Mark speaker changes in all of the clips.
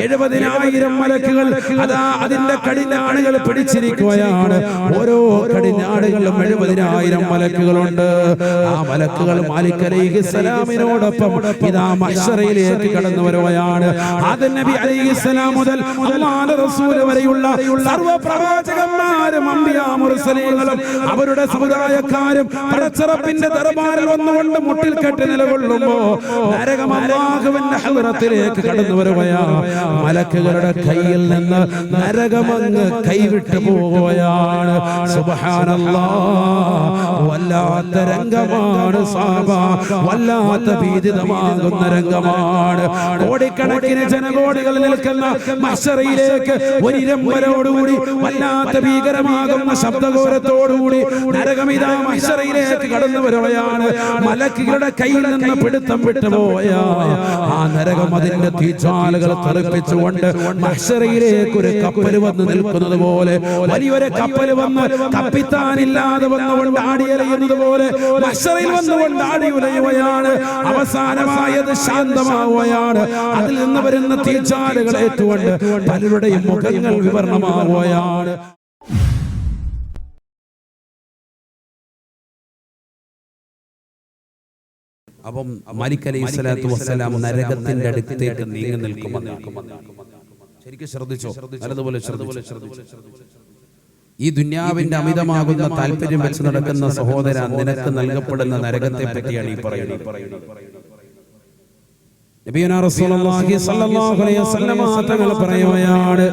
Speaker 1: 70,000 മലക്കുകൾ അതാ അതിന്റെ കടിഞ്ഞാണുകൾ പിടിച്ചിരിക്കുകയാണ്. ഓരോ കടിഞ്ഞാണുകളിലും 70,000 മലക്കുകളുണ്ട്. ആ മലക്കുകൾ മാലിക് അലൈഹിസ്സലാമിനോടൊപ്പം ഇതാ മഹ്ശറയിലേക്ക് കടന്നു വരുകയാണ്. ആദം നബി അലൈഹിസ്സലാം മുതൽ അല്ലാഹുവിന്റെ റസൂൽ വരെയുള്ള സർവ്വ പ്രവാചകന്മാരും അംബിയാ മുർസലീങ്ങളും അവരുടെ സമുദായക്കാരും പടച്ചറപ്പിന്റെ ദർബാറിൽ വന്നുകൊണ്ട് മുട്ടിൽ കെട്ടി നിലകൊള്ളുമ്പോ നരകം അല്ലാഹുവിന്റെ ഹദ്റത്തിലേക്ക് കടന്നു വരുകയാണ്. മലക്കുകളുടെ കയ്യിൽ നിന്ന് നരകമങ്ങ് കൈവിട്ടു പോവുകയാണ്. സുബ്ഹാനല്ലാഹ്, വല്ലാത്ത രംഗമാണ് സഹബ, വല്ലാത്ത ഭീതിതമാകുന്ന രംഗമാണ്. കോടിക്കണക്കിന് ജനകോടികൾ നിൽക്കുന്ന മഹ്ശറയിലേക്ക് ഒരു ഇരമ്പലോടുകൂടി വല്ലാത്ത ഭീകരമാകുന്ന ശബ്ദഘോരത്തോടുകൂടി നരകമിതാ മഹ്ശറയിലേക്ക് കടന്നു വരുകയാണ്. മലക്കുകളുടെ കയ്യിൽ നിന്ന് പിടുത്തം വിട്ടുപോയ ആ നരകം അതിന്റെ തീജ്വാലകൾ തെറിപ്പിച്ചുകൊണ്ട് മഹ്ശറയിലേക്ക് ഒരു കപ്പൽ വന്ന് നിൽക്കുന്നത് പോലെ, വലിയൊരു കപ്പൽ വന്ന് കപ്പിത്താനില്ലാതെ വന്നുകൊണ്ട് ആടിയലയുന്നത് പോലെ മഹ്ശറയിൽ വന്നുകൊണ്ട് ആടി ഉലയുകയാണ്. അവസാനമായത് ശാന്തമാവുകയാണ്. അതിൽ നിന്ന് വരുന്ന തീജ്വാലകൾ ഏറ്റുകൊണ്ട് പലരുടെയും മുഖങ്ങൾ വിവരണമാവുകയാണ്. അപ്പം മാലിക് അലൈഹിസ്സലാത്തു വസ്സലാം നരകത്തിന്റെ അടുത്തേക്ക് നീങ്ങി നിൽക്കുമെന്ന് ശരിക്കും ശ്രദ്ധിച്ചോ? നല്ലതുപോലെ ശ്രദ്ധിച്ചു. ഈ ദുനിയാവിന്റെ അമിതമാകുന്ന താല്പര്യം വെച്ച് നടക്കുന്ന സഹോദര, നിനക്ക് നൽകപ്പെടുന്ന നരകത്തെ പറ്റിയാണ് ഈ പറയുന്നത്. നബിയുനാ റസൂലുള്ളാഹി സ്വല്ലല്ലാഹു അലൈഹി വസല്ലം തങ്ങൾ പറയുകയാണ്,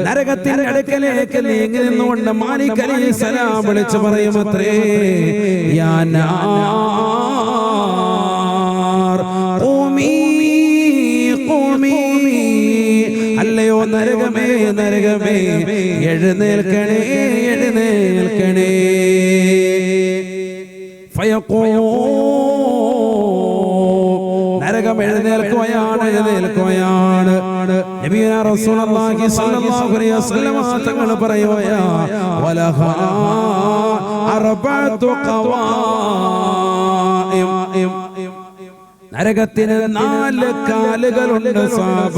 Speaker 1: നരകത്തിന്റെ അടുക്കലേക്ക് നീങ്ങി നിന്നുകൊണ്ട് മാലിക് അലൈഹിസ്സലാം വിളിച്ചു പറയുമത്രേ, യാ നാർ ഖൂമി ഖൂമി, അല്ലയോ നരകമേ നരകമേ എഴുന്നേൽക്കണേ എഴുന്നേൽക്കണേ. നരകം എഴുന്നേൽക്കുകയാണ് എഴുന്നേൽക്കുകയാണ്. നബിയുനാ റസൂലുള്ളാഹി സ്വല്ലല്ലാഹു അലൈഹി വസല്ലം തങ്ങൾ പറയുകയാ, വലഹാ അർബഅതു ഖവാഇം, നരകത്തിന് 4 കാലുകളുണ്ട് സഹബ,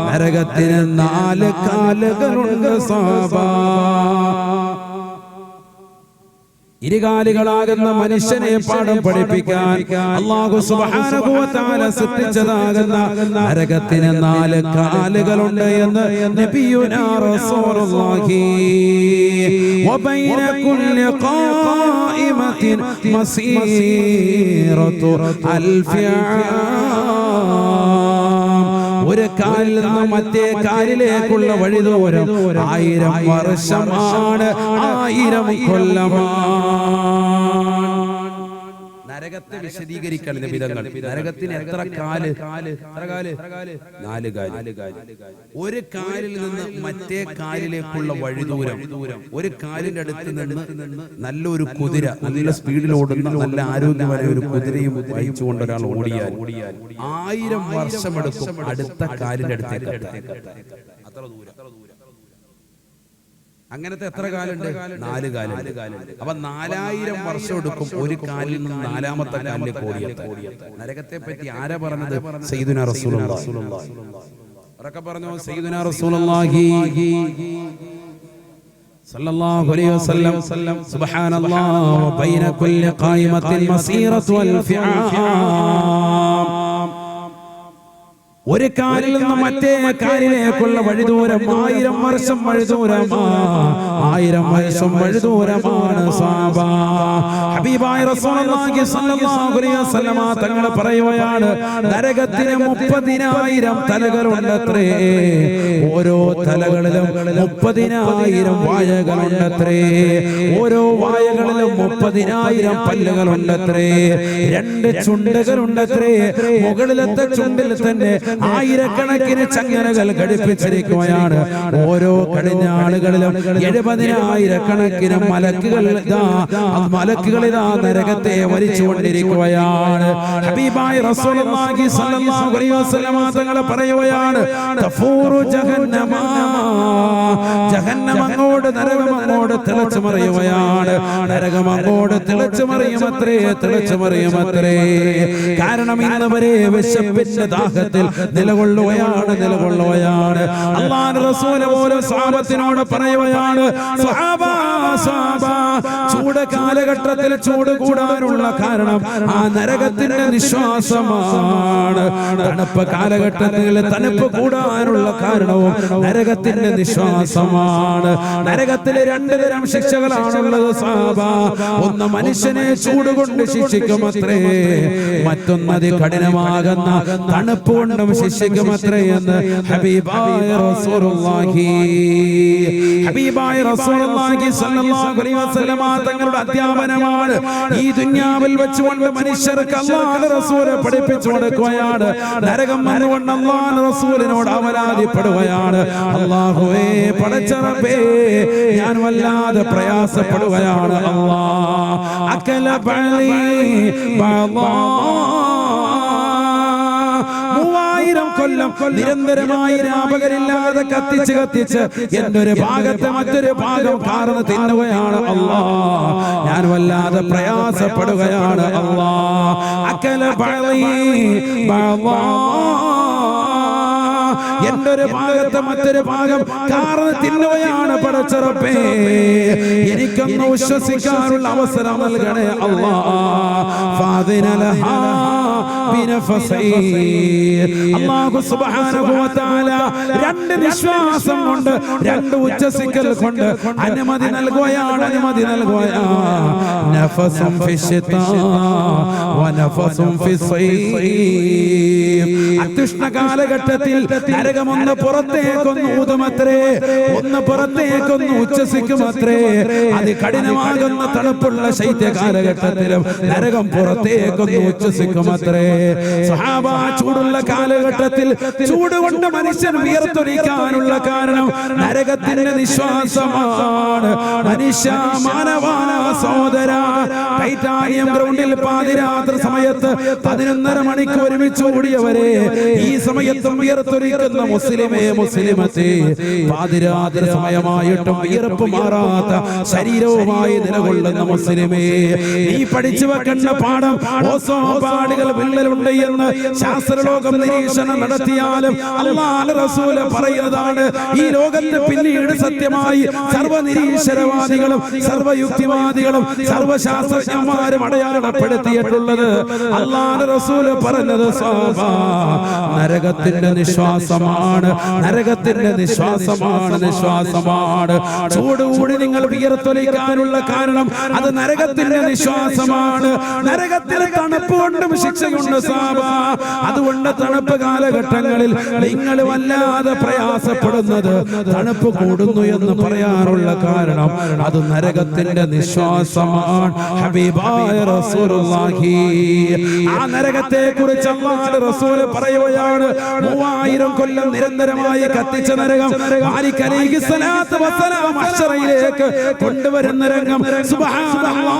Speaker 1: നരകത്തിന് 4 കാലുകളുണ്ട് സഹബ. ഇരുകാലികളാകുന്ന മനുഷ്യനെ പാഠം പഠിപ്പിക്കാൻ അല്ലാഹു സുബ്ഹാനഹു വ തആല സൃഷ്ടിച്ചതാകുന്ന നരകത്തിന് 4 കാലുകളുണ്ട് എന്ന് നബിയുനാ റസൂലുള്ളാഹി. വബൈന കുല്ലി ഖായിമത്തിൻ മസീറത്തു അൽഫി ആം, ഒരു കാലിൽ നിന്ന് മറ്റേ കാലിലേക്കുള്ള വഴി ദൂരം 1000 വർഷമാണ്, 1000 കൊല്ലമാണ്. നരകത്തെ വിശദീകരിക്കാൻ നബിതങ്ങൾ നരകത്തിന് എത്ര കാല്? 4 കാല്. ഒരു കാലിൽ നിന്ന് മറ്റേ കാലിലേക്കുള്ള വഴി ദൂരം, ഒരു കാലിന്റെ അടുത്ത് നിന്ന് നല്ലൊരു കുതിര, നല്ല സ്പീഡിൽ ഓടുന്ന നല്ല ആരോഗ്യമായ ഒരു കുതിരയും വഹിച്ചുകൊണ്ട് ഒരാൾ ഓടിയാൽ 1000 വർഷമെടുക്കും അടുത്ത കാലിന്റെ അടുത്തേക്ക്. അത്ര ദൂരം. അങ്ങനത്തെ എത്ര കാലുണ്ട്? 4 കാലുണ്ട്. അപ്പൊ 4000 വർഷം എടുക്കും ഒരു കാലിൽ നിന്ന് 4ാമത്തെ കാലിലേക്ക് ഓടിയെത്താൻ. നരകത്തെ പറ്റി ആരാ പറഞ്ഞത്? സയ്യിദുനാ റസൂലുള്ളാഹി. ഉറക്കെ പറഞ്ഞു, സയ്യിദുനാ റസൂലുള്ളാഹി സല്ലല്ലാഹു അലൈഹി വസല്ലം. സുബ്ഹാനല്ലാഹ്, വബൈന കുല്ലി ഖായിമത്തിൻ മസീറത്തു അൽഫി ആം, ഒരു കാലിൽ നിന്ന് മറ്റേ കാലിലേക്കുള്ള വഴിദൂരം 1000 വർഷം വഴിദൂരമാണ്, 1000 വർഷം വഴിദൂരമാണ് സഹബ. ഹബീബായ റസൂലുള്ളാഹി സ്വല്ലല്ലാഹു അലൈഹി വസല്ലം തങ്ങൾ പറയുകയാണ്, നരകത്തിന് 30,000 തലകളുണ്ടത്രേ, ഓരോ തലകളിലും 30,000 വായകളുണ്ടത്രേ, ഓരോ വായകളിലും 30,000 പല്ലുകളുണ്ടത്രേ, 2 ചുണ്ടുകളുണ്ടത്രേ, മുകളിലത്തെ ചുണ്ടിൽ തന്നെ 1000കണക്കിന് ചങ്ങലകൾ ഘടിപ്പിച്ചിരിക്കുകയാണ്. ഓരോ കടിഞ്ഞാളുകളിലും 70,000 കണക്കിന് മലക്കുകൾ ഇതാ നരകത്തെ വലിച്ചുകൊണ്ടിരിക്കുകയാണ്. ഹബീബായ റസൂലുള്ളാഹി സ്വല്ലല്ലാഹു അലൈഹി വസല്ലം തങ്ങൾ പറയുകയാണ്, തഫൂറു ജഹന്നമ, ജഹന്നം അങ്ങോട്ട് നരകം അങ്ങോട്ട് തിളച്ചു മറിയുകയാണ്. നരകം അങ്ങോട്ട് തിളച്ചു മറിയുമത്രേ, തിളച്ചു മറിയുമത്രേ. കാരണം ഇന്ന് വരെ വിശപ്പിന്റെ ദാഹത്തിൽ നിലകൊള്ളുകയാണ്. അല്ലാഹുവിന്റെ റസൂൽ പോലും സ്വഹാബത്തിനോട് പറയുകയാണ്, സ്വഹാബാ ചൂട് കാലഘട്ടത്തിൽ ചൂട് കൂടാനുള്ള കാരണം ആ നരകത്തിന്റെ നിശ്വാസമാണ്. തണുപ്പ് കാലഘട്ടത്തിൽ തണുപ്പ് കൂടാനുള്ള കാരണവും നരകത്തിന്റെ നിശ്വാസമാണ്. നരകത്തിലെ രണ്ട് തരം ശിക്ഷകളാണുള്ളത് സഹാബ. ഒന്ന് മനുഷ്യനെ ചൂട് കൊണ്ട് ശിക്ഷിക്കുമത്രേ, മറ്റൊന്നത് കഠിനമാകുന്ന തണുപ്പ് കൊണ്ടും ശിക്ഷിക്കുമത്രേ എന്ന് ഹബീബായ റസൂലുള്ളാഹി സ്വല്ലല്ലാഹു അലൈഹി വസല്ലം തങ്ങളുടെ അധ്യാപനമാണ്. ഈ ദുനിയാവിൽ വെച്ചുകൊണ്ട് മനുഷ്യർക്ക് അല്ലാഹുവിന്റെ റസൂല് പഠിപ്പിച്ചു കൊടുക്കുകയാണ്. നരകം വന്നുകൊണ്ട് അല്ലാഹുവിന്റെ റസൂലിനോട് അവലാതിപ്പെടുകയാണ്, അല്ലാഹുവേ പടച്ച റബ്ബേ ഞാൻ വല്ലാതെ പ്രയാസപ്പെടുകയാണ്. അല്ലാഹ് അകല ബലി ബളാ 3000 കൊല്ലം നിരന്തരമായി രാപകരില്ലാതെ കത്തിച്ച് എന്റെ ഒരു ഭാഗത്തെ മറ്റൊരു ഭാഗം കാർന്ന് തിന്നുകയാണ്. അല്ലാഹ് ഞാൻ വല്ലാതെ പ്രയാസപ്പെടുകയാണ്. അല്ലാഹ് അകല ബലി ബളാ എന്റെ ഒരു ഭാഗത്തെ മറ്റൊരു ഭാഗം കാർന്ന് തിന്നുകയാണ്. പടച്ച റബ്ബേ എനിക്കൊന്ന് വിശ്വസിക്കാനുള്ള അവസരം നൽകണേ. അല്ലാഹ് ഫാദിന ലഹാ ബിനഫസി. അല്ലാഹു സുബ്ഹാനഹു വ തആല രണ്ട് നിശ്വാസം കൊണ്ട്, രണ്ട് ഉച്ചസിക്കൽ കൊണ്ട് അനുമതി നൽകുകയാണ്. നഫസും ഫിശ്ശിതാ വ നഫസും ഫിസ്സൈഫ്. അത്യുഷ്ണ കാലഘട്ടത്തിൽ നരകമൊന്ന് പുറത്തേക്കൊന്ന് ഊതുമത്രേ, ഒന്ന് പുറത്തേക്കൊന്ന് ഉച്ചസിക്കുമത്രേ. അതികഠിനമാകുന്ന തണുപ്പുള്ള ശൈത്യ കാലഘട്ടത്തിലും നരകം പുറത്തേക്കൊന്ന് ഉച്ചസിക്കുമത്രേ. സഹാബ ചൂടുള്ള കാലഘട്ടത്തിൽ ചൂട് കൊണ്ട് മനുഷ്യൻ വിയർത്തൊലിക്കാനുള്ള കാരണം നരകത്തിന്റെ നിശ്വാസമാണ്. മനുഷ്യ മാനവ സഹോദര, ടൈറ്റാനിയം ഗ്രൗണ്ടിൽ പാതിരാത്രി സമയത്ത് 11:30 മണിക്ക് ഒരുമിച്ച് കൂടിയവരെ, ഈ സമയത്തും വിയർത്തൊലിക്കുന്ന മുസ്ലിമത്തെ, പാതിരാത്രി സമയമായിട്ടും വിയർപ്പ് മാറാത്ത ശരീരവുമായി നിലകൊള്ളുന്ന മുസ്ലിമേ, നീ പഠിച്ചു വെക്കേണ്ട പാഠം ഓസോൺ പാളികൾ വിള്ളലുണ്ട് എന്ന് ശാസ്ത്രലോകം നിരീക്ഷണം നടത്തിയാലും അല്ലാഹുവിന്റെ റസൂൽ പറയുന്നതാണ്, ഈ ലോകത്ത് പിന്നീട് സത്യമായി സർവ്വനിരീശ്വരവാദികളും സർവ്വയുക്തിവാദികളും സർവ്വശാസ്ത്രജ്ഞന്മാരും അടയാളപ്പെടുത്തിയിട്ടുള്ളത്. അല്ലാഹുവിന്റെ റസൂൽ പറഞ്ഞത് നരകത്തിന്റെ നിശ്വാസമാണ്, നരകത്തിന്റെ നിശ്വാസമാണ്. ചൂടുകൂടി നിങ്ങൾ വിയർത്തൊലിക്കാനുള്ള കാരണം അത് നരകത്തിന്റെ നിശ്വാസമാണ്. നരകത്തിലെ തണുപ്പ് കൊണ്ടും ശിക്ഷയുണ്ട് സാബ. അതുകൊണ്ട് തണുപ്പ് കാലഘട്ടങ്ങളിൽ നിങ്ങൾ വല്ലാതെ പ്രയാസപ്പെടുന്നത് തണുപ്പ് കൂടുന്നു എന്ന് പറയാറുള്ള കാരണം അത് നരകത്തിന്റെ നിശ്വാസമാണ്. ഹബീബായ റസൂലുള്ളാഹി ആ നരകത്തെ കുറിച്ച് അല്ലാഹുവിന്റെ റസൂൽ പറയുകയാണ്, 3000 കൊല്ലം നിരന്തരമായി കത്തിച്ച നരകം മാലിക് അലൈഹിസ്സലാത്തു വസ്സലാം മഹ്ശറയിലേക്ക് കൊണ്ടുവരുന്ന രംഗം സുബ്ഹാനല്ലാഹ്.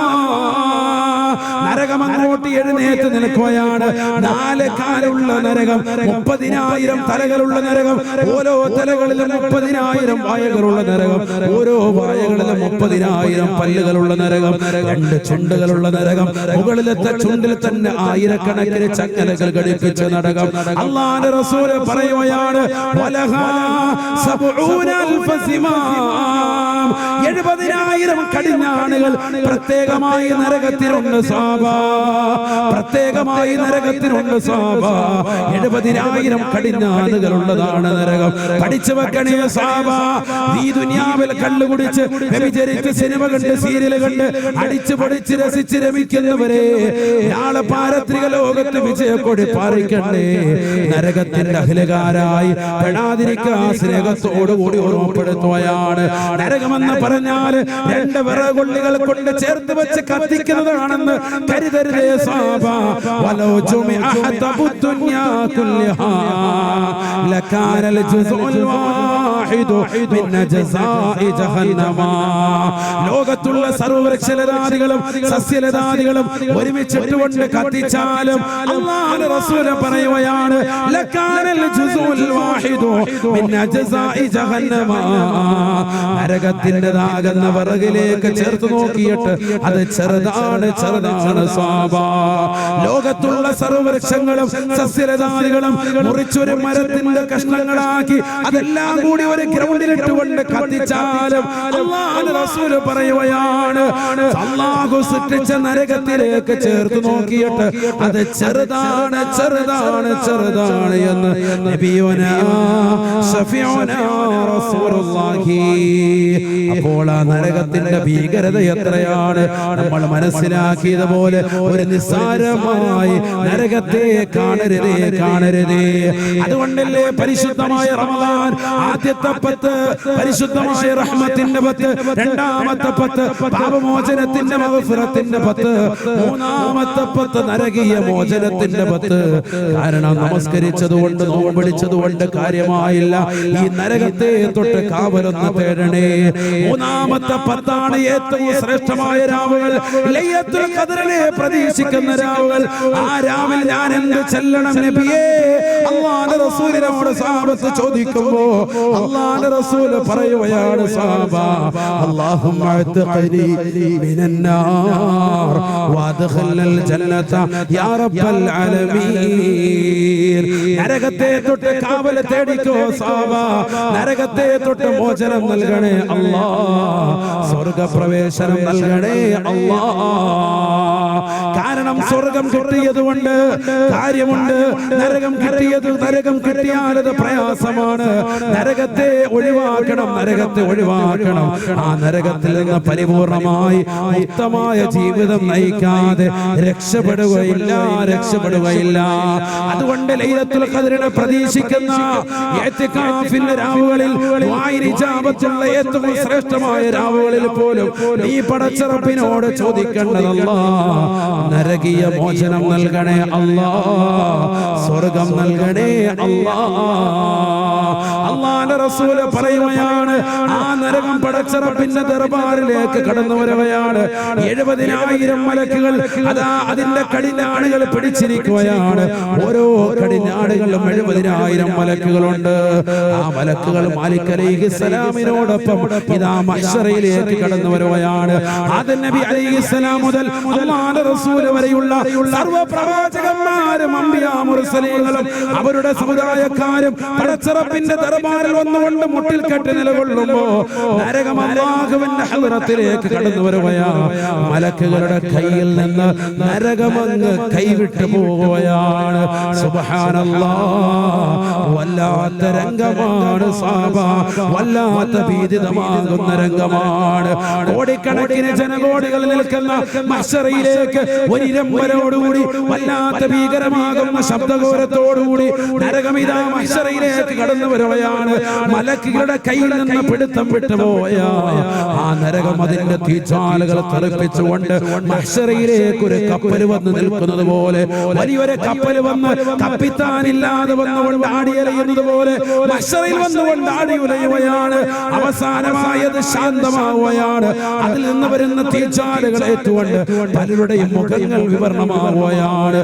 Speaker 1: നരകം അങ്ങോട്ട് എഴുന്നേറ്റ് നിൽക്കുകയാണ്. 4 കാലുള്ള നരകം, 30,000 തലകളുള്ള നരകം, ഓരോ തലകളിലും 30,000 വായകളുള്ള നരകം, ഓരോ വായകളിലും 30,000 പല്ലുകളുള്ള നരകം, 2 ചുണ്ടുകളുള്ള നരകം, മുകളിലത്തെ ചുണ്ടിൽ തന്നെ ആയിരക്കണക്കിന് ചങ്ങലകൾ ഘടിപ്പിച്ച നരകം. അല്ലാഹുവിന്റെ റസൂൽ പറയുകയാണ്, വലഹാ 70,000 സിമാം, 70,000 കടിഞ്ഞാണുകൾ പ്രത്യേകമായി നരകത്തിലുണ്ട് സാബ, പ്രത്യേകമായി നരകത്തിലുണ്ട് സാബ. 70,000 കടിഞ്ഞാണുകളുള്ളതാണ് നരകം. പഠിച്ചു വെക്കണേ സാബ. ഈ ദുനിയാവിൽ കള്ളു കുടിച്ച് വ്യഭിചരിച്ച് സിനിമ കണ്ട് സീരിയൽ കണ്ട് അടിച്ചു പൊടിച്ച് രസിച്ച് രമിക്കുന്നവരെ നാളെ പാരത്രിക ലോകത്ത് വിജയക്കൊടി പാറിക്കണ്ടേ. നരകത്തിന്റെ അഖിലകാരായി പെടാതിരിക്കാൻ സ്നേഹത്തോടുകൂടി ഓർമ്മപ്പെടുത്തുകയാണ്. നരകമെന്ന് പറഞ്ഞാൽ 2 വിറകൊള്ളികൾ കൊണ്ട് ചേർത്ത് വെച്ച് കത്തിക്കുന്നതാണെന്ന് കരുതരുതേ സാബ. വലോ ജുമിഅഹതു ദുനിയാ കുല്ലഹാ ലകാനൽ ജുസ്ഉൽ വാഹിദു മിൻ ജസാഇ ജഹന്നമ. ലോകത്തുള്ള സർവവൃക്ഷലതാദികളും സസ്യലതാദികളും ഒരുമിച്ചിട്ടുകൊണ്ട് കത്തിച്ചാലും അല്ലാഹുവിന്റെ റസൂൽ പറയുകയാണ്, ലകാനൽ ജുസ്ഉൽ വാഹിദു മിൻ ജസാഇ ജഹന്നമ. നരകത്തിൻ്റെതാകുന്ന വിറകിലേക്ക് ചേർത്ത് നോക്കിയിട്ട് അത് ചെറുതാണ് സ്വഹാബ. ലോകത്തുള്ള സർവ്വവൃക്ഷങ്ങളും സസ്യലതാദികളും മുറിച്ചൊരു മരത്തിന്റെ കഷ്ണങ്ങളാക്കി അതെല്ലാം കൂടി ഒരു ഗ്രൗണ്ടിലിട്ടുകൊണ്ട് കത്തിച്ചാലും അല്ലാഹുവിന്റെ റസൂൽ പറയുകയാണ്, അല്ലാഹു സൃഷ്ടിച്ച നരകത്തിലേക്ക് ചേർത്ത് നോക്കിയിട്ട് അത് ചെറുതാണ് ചെറുതാണ് ചെറുതാണ് എന്ന് നബിയുനാ ശഫീഉനാ റസൂലുള്ളാഹി. അപ്പോൾ ആ നരകത്തിന്റെ ഭീകരത എത്രയാണ് നമ്മൾ മനസ്സിലാക്കിയതുപോലെ ഒരു നിസ്സാരമായി നരകത്തെ കാണരുതേ കാണരുതേ. അതുകൊണ്ടല്ലേ പരിശുദ്ധമായ റമദാൻ ആദ്യത്തെ 10 പരിശുദ്ധമായ റഹ്മത്തിന്റെ 10, രണ്ടാമത്തെ 10 പാപമോചനത്തിന്റെ മഗ്ഫിറത്തിന്റെ 10, മൂന്നാമത്തെ 10 നരകീയ മോചനത്തിന്റെ 10. കാരണം നമസ്കരിച്ചതുകൊണ്ട് നോമ്പടിച്ചതുകൊണ്ട് കാര്യമായില്ല, ഈ നരകത്തെ തൊട്ട് കാവലൊന്ന് തേടണേ. മൂന്നാമത്തെ 10 ഏറ്റവും ശ്രേഷ്ഠമായ രാവുകൾ, ലൈലത്തുൽ ഖദ്റിനെ പ്രതീക്ഷിക്കുന്ന രാവുകൾ. ആ രാവിൽ ഞാൻ എന്ത് ചെല്ലണം നബിയേ? അല്ലാഹുവിന്റെ റസൂലിനോട് സഹാബത്ത് ചോദിക്കുമ്പോൾ അല്ലാഹുവിന്റെ റസൂൽ പറയുകയാണ്, സഹാബ അല്ലാഹുമ്മ അത്ഖനി മിനന്നാർ വഅദ്ഖിൽനൽ ജന്നത യാ റബ്ബൽ ആലമീൻ. നരകത്തെ തൊട്ട് കാവൽ തേടിക്കോ സഹാബ, നരകത്തെ തൊട്ട് മോചനം നൽകണേ അല്ലാഹ്, സ്വർഗ്ഗപ്രവേശനം നൽകണേ അല്ലാഹ്. കാരണം സ്വർഗം കിട്ടിയതുകൊണ്ട് കാര്യമുണ്ട്, നരകം കിട്ടിയാൽ അത് പ്രയാസമാണ്. നരകത്തെ ഒഴിവാക്കണം, നരകത്തെ ഒഴിവാക്കണം. ആ നരകത്തിൽ നിന്ന് പരിപൂർണമായി മുക്തമായ ജീവിതം നയിക്കാതെ രക്ഷപ്പെടുകയില്ല, രക്ഷപ്പെടുകയില്ല. അതുകൊണ്ട് ലൈലത്തുൽ ഖദ്റിനെ പ്രതീക്ഷിക്കുന്ന ഇഅ്തികാഫിന്റെ രാവുകളിൽ ഇജാബത്തുള്ള ഏറ്റവും ശ്രേഷ്ഠമായ രാവുകളിൽ പോലും നീ പടച്ച റബ്ബിനോട് ചോദിക്കേണ്ടത്, അല്ലാഹ് നരകീയ മോചനം നൽകണേ അല്ലാഹ്, സ്വർഗം നൽകണേ അല്ലാഹ്. അല്ലാഹുവിന്റെ റസൂൽ പറയുകയാണ്, ആ നരകം പടച്ച റബ്ബിന്റെ ദർബാറിലേക്ക് കടന്നു വരികയാണ്. 70,000 മലക്കുകൾ അതാ അതിന്റെ കടിഞ്ഞാണുകൾ പിടിച്ചിരിക്കുകയാണ്. ഓരോ കടിഞ്ഞാണുകളിലും 70,000 മലക്കുകളുണ്ട്. ആ മലക്കുകൾ മാലിക് അലൈഹിസ്സലാമിനോടൊപ്പം ഇതാ മഹ്ശറയിലേക്ക് കടന്നു വരികയാണ്. ആദം നബി അലൈഹിസ്സലാം മുതൽ അല്ലാഹുവിന്റെ റസൂൽ വരെയുള്ള സർവ്വ പ്രവാചകന്മാരും അംബിയാ മുർസലീങ്ങളും അവരുടെ സമുദായക്കാരും പടച്ച റബ്ബിന്റെ ദർബാറിൽ വന്നുകൊണ്ട് മുട്ടിൽ കെട്ടി നിലകൊള്ളുമ്പോൾ നരകം അല്ലാഹുവിന്റെ ഹദ്റത്തിലേക്ക് കടന്നു വരികയാണ്. മലക്കുകളുടെ കയ്യിൽ നിന്ന് നരകമങ്ങ് കൈവിട്ടു പോവുകയാണ്. സുബ്ഹാനല്ലാഹ്, വല്ലാത്ത രംഗമാണ് സഹാബ, വല്ലാത്ത ഭീതിതമാകുന്ന രംഗമാണ്. കോടിക്കണക്കിന് ജനകോടികൾ നിൽക്കുന്ന മഹ്ശറയിലേക്ക് ഒരിരമ്പലോടുകൂടി വല്ലാത്ത ഭീകരമാകുന്ന ശബ്ദഘോരത്തോടുകൂടി നരകമിതാ മഹ്ശറയിലേക്ക് കടന്നു വരികയാണ്. മലക്കുകളുടെ കയ്യിൽ നിന്ന് പിടുത്തം വിട്ടുപോയ ആ നരകം അതിന്റെ തീജ്വാലകൾ തെറിപ്പിച്ചുകൊണ്ട് മഹ്ശറയിലേക്ക് ഒരു കപ്പൽ വന്ന് നിൽക്കുന്നത് പോലെ, വലിയൊരു കപ്പൽ വന്ന് കപ്പിത്താനില്ലാതെ വന്നുകൊണ്ട് ആടിയലയുന്നത് പോലെ മഹ്ശറയിൽ വന്നുകൊണ്ട് ആടിയുലയുകയാണ്. അവസാനമായത് ശാന്തമാവുകയാണ്. അതിൽ നിന്ന് വരുന്ന തീജ്വാലകൾ ഏറ്റുകൊണ്ട് പലരുടെയും മുഖങ്ങൾ വിവരണമാവുകയാണ്.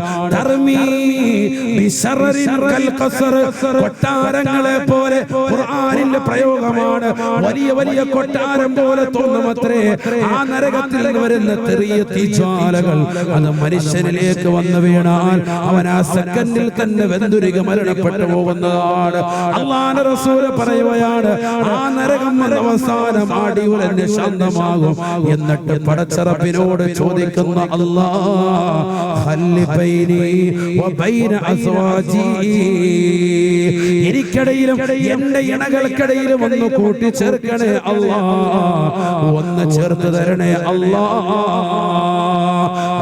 Speaker 1: കൊട്ടാരങ്ങളെ പോലെ ഖുർആനിന്റെ പ്രയോഗമാണ്. വലിയ വലിയ കൊട്ടാരം പോലെ തോന്നുമത്രേ ആ നരകത്തിൽ നിന്ന് വരുന്ന ചെറിയ തീജ്വാലകൾ. അത് മനുഷ്യനിലേക്ക് വന്നു വീണാൽ അവൻ ആ സെക്കൻഡിൽ തന്നെ വെന്തുരുക മരണപ്പെട്ടു പോകുന്നതാണ്. അല്ലാഹുവിന്റെ റസൂൽ പറയുകയാണ്, ആ നരകം അവസാനം ആടിയുലഞ്ഞ് ശാന്തമാകും. എന്നിട്ട് പടച്ച റബ്ബിനോട് ചോദിക്കുന്ന, അല്ലാഹ് ഖല്ലി ബൈനി വബൈന അസ്വാജി, എനിക്കിടയിലും എന്റെ ഇണകൾക്കിടയിലും ഒന്ന് കൂട്ടിച്ചേർക്കണേ അല്ലാഹ്, ഒന്ന് ചേർത്ത് തരണേ അല്ലാഹ്.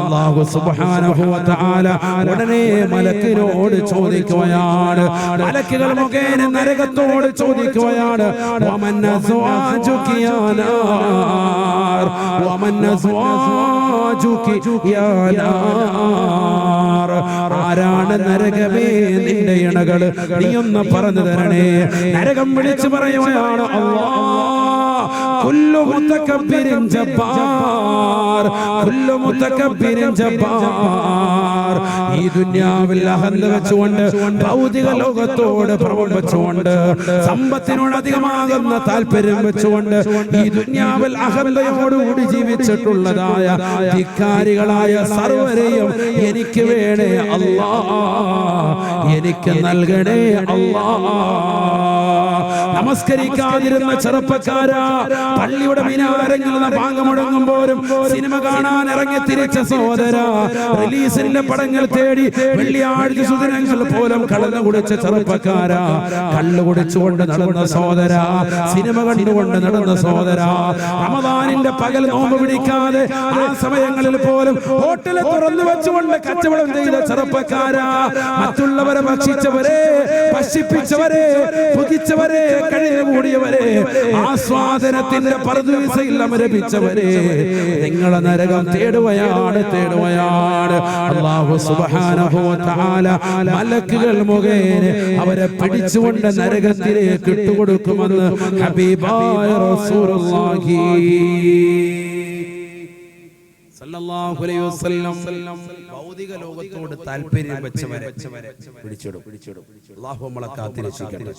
Speaker 1: അല്ലാഹു സുബ്ഹാനഹു വ തആല ഉടനെ മലക്കിനോട് ചോദിക്കുകയാണ്. മലക്കുകൾ മുഖേന നരകത്തോട് ചോദിക്കുകയാണ്, വമൻ അസ്വാജുകി യാ നാർ, വമൻ അസ്വാജുകി യാ നാർ, ആരാണ് നരകമേ നിന്റെ ഇണകൾ, നീയൊന്ന് പറഞ്ഞു തരണേ. നരകം വിളിച്ചു പറയുകയാണ്, അല്ലാഹ് കുല്ലു മുതകബ്ബിരിൻ ജബ്ബാർ, കുല്ലു
Speaker 2: മുതകബ്ബിരിൻ ജബ്ബാർ. ഈ ദുനിയാവിൽ അഹന്ത വെച്ചുകൊണ്ട് ഭൗതിക ലോകത്തോട് ഭ്രമം വെച്ചുകൊണ്ട് സമ്പത്തിനോട് അധികമാകുന്ന താല്പര്യം വെച്ചുകൊണ്ട് ഈ ദുനിയാവിൽ അഹന്തയോടുകൂടി ജീവിച്ചിട്ടുള്ളതായ ധിക്കാരികളായ സർവരെയും എനിക്ക് വേണേ അല്ലാ, എനിക്ക് നൽകണേ അല്ലാ. നമസ്കരിക്കാതിരുന്ന ചെറുപ്പക്കാരാ, പള്ളിയുടെ മിനാരങ്ങളിൽ നിന്ന് ബാങ്ക് മുടങ്ങുമ്പോഴും സിനിമ കാണാൻ ഇറങ്ങി തിരിച്ച സഹോദര, റിലീസിന്റെ പടങ്ങൾ തേടി വെള്ളിയാഴ്ച സുദിനങ്ങൾ പോലും കള്ളു കുടിച്ച ചെറുപ്പക്കാരാ, കള്ളു കുടിച്ചുകൊണ്ട് നടന്ന സഹോദര, സിനിമ കണ്ടുകൊണ്ട് നടന്ന സഹോദര, റമദാനിന്റെ പകൽ നോമ്പ് പിടിക്കാതെ ആ സമയങ്ങളിൽ പോലും ഹോട്ടല് തുറന്നു വെച്ചുകൊണ്ട് കച്ചവടം ചെയ്ത ചെറുപ്പക്കാരാ, മറ്റുള്ളവരെ ഭക്ഷിച്ചവരെ, ഭക്ഷിപ്പിച്ചവരെ, പുകിച്ചവരെ, കഴിഞ്ഞുകൂടിയവരെ, ആസ്വാദനത്തിന്റെ പറുദീസയിൽ അമരപിച്ചവരെ, നിങ്ങളെ നരകം തേടുകയാണ്. അല്ലാഹു സുബ്ഹാനഹു വ തആല മലക്കുകൾ മുഖേന അവരെ പിടിച്ചുകൊണ്ട് നരകത്തിലേക്ക് ഇട്ടുകൊടുക്കുമെന്ന് ഹബീബായ റസൂലുള്ളാഹി സല്ലല്ലാഹു അലൈഹി വസല്ലം. ഭൗതിക ലോകത്തോട് താല്പര്യം വെച്ചവരെ പിടിച്ചിടും. അല്ലാഹു നമ്മളെ കാത്തിരക്ഷിക്കട്ടെ.